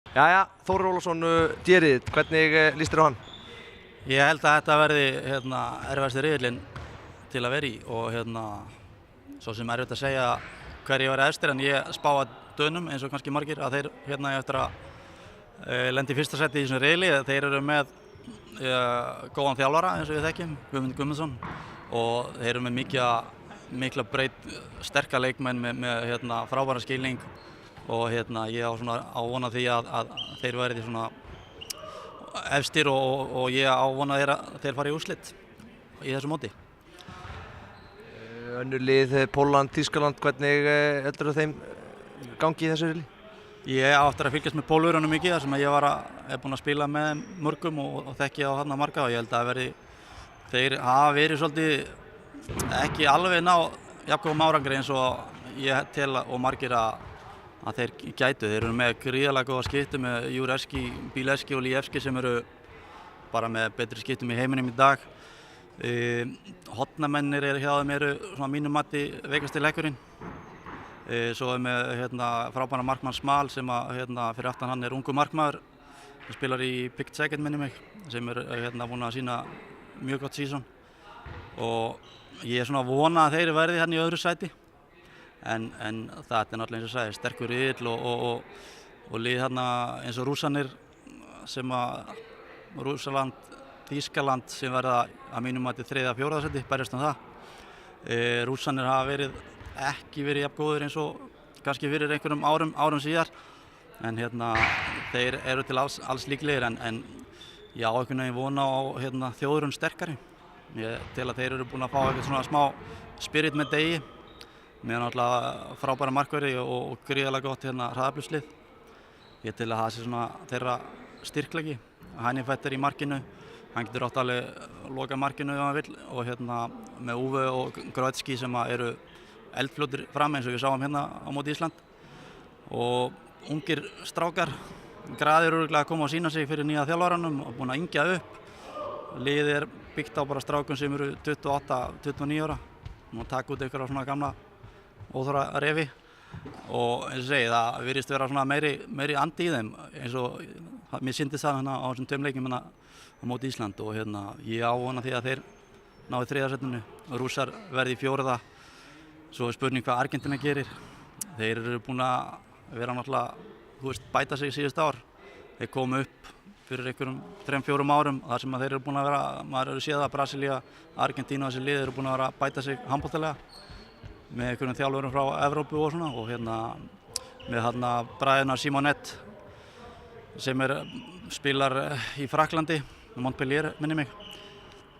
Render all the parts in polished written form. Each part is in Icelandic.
Jæja, Þórir Ólafsson, djerið, hvernig líst þér á hann? Ég held að þetta verði erfiðasti riðillinn til að vera í og svo sem erfitt að segja hverjir verði efstir en ég spá að Dönum eins og kannski margir að þeir eftir að lenda í fyrsta seti í þessum riðli. Þeir eru með góðan þjálfara eins og við þekkjum, Guðmund Guðmundsson, og þeir eru með mikla breytt sterka leikmenn með frábæran skilning og ég á svona á von á því að þeir verði svona efstir og ég á von að þeir fari í úrslit í þessu móti. Önnur lið, Pólland, Þýskaland, hvernig heldur þeim gangi í þessu riðli? Ég á eftir að fylgjast með Pólverjunum mikið þar sem ég er búinn að spila með mörgum og þekki á þarna marga og ég held að þeir hafa verið svolítið ekki alveg ná jafngóðum árangri eins og ég tel og margir að þeir gætu. Þeir eru með gríðarlega góða skipti með Júreski, Bíleski og Líevski sem eru bara með betri skiptum í heiminum í dag. Hotnamennir hjá þeim eru svona mínum mati veikasti lekkurinn. Svo er með frábæra markmann Smal sem fyrir aftan hann er ungur markmaður sem spilar í Pick Second minni mig sem er búinn að sína mjög gott season og ég er svona að vona að þeir verði hérna í öðru sæti. En það er náttúrulega eins og sagði sterkur riðill og lið hérna eins og Rússanir sem Rússaland, Þýskaland sem verða að mínum mati 3. og 4. sæti, berjast það. Rússanir hafa ekki verið jafn góðir eins og kannski fyrir einhverjum árum síðar en þeir eru til alls líklegir en ég á einhvern veginn vona á þjóðurinn sterkari. Ég tel að þeir eru búin að fá eitthvað svona smá spirit með degi með náttúrulega frábæra markverði og gríðarlega gott hraðaflslið. Ég tel að það sé svona þeirra styrkleiki. Hænifett í markinu, hann getur átt alveg loka markinu ef hann vill og með Uwe og Grodzki sem eru eldfljótir fram eins og við sáum á móti Ísland og ungir strákar, graðir örugglega að koma og sýna sig fyrir nýja þjálfaranum og búin að yngja upp. Liðið byggt á bara strákum sem eru 28-29 ára og taka út einhverja svona gamla óþarfa refi og eins og segi það virðist vera svona meiri andi í þeim eins og mér sýndist það á þessum tveim leikjum á móti Ísland og ég á von á því að þeir ná í 3. sætinu og Rússar verði í 4. Svo er spurning hvað Argentína gerir. Þeir eru búin að vera náttúrulega bæta sig síðust ár. Þeir komu upp fyrir einhverjum 3-4 árum þar sem þeir eru búin að vera, maður eru séð að Brasilía, Argentína og þessi lið eru búin að vera að bæta sig handboltalega með einhverjum þjálfurum frá Evrópu og svona og með bræðina Simonett sem spilar í Frakklandi, Montpellier minni mig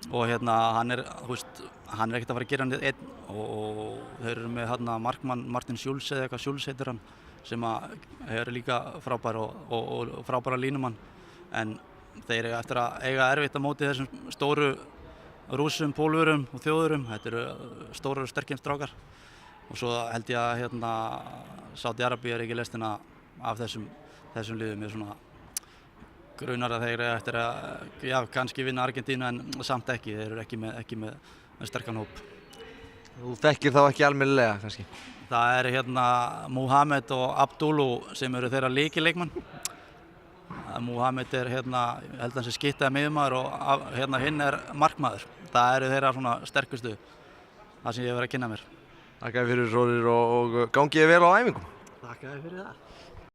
og hann er ekkert að fara að gera hann einn og þeir eru með markmann Martin Schulz eða eitthvað Schulz heitir hann sem er líka frábær og frábæra línumann en þeir eru eftir að eiga erfitt á móti þessum stóru Rússum, Pólverjum og þjóðurum. Þetta eru stóru og sterkir strákar og svo held ég að Sádi-Arabía er ekki lestina af þessum liðum. Ég svona grunar að þeir eftir að kannski vinna Argentínu en samt ekki. Þeir eru ekki með sterkan hóp. Þú þekkir þá ekki almennilega kannski? Það er Mohamed og Abdulu sem eru þeirra lykileikmenn. Mohamed er ég held að hann sé skyttaði miðjumaður og hinn er markmaður. Það eru þeirra svona sterkustu, það sem ég hef verið að kynna mér. Þakka þér fyrir Þórir og gangi þér vel á æfingum. Þakka þér fyrir það.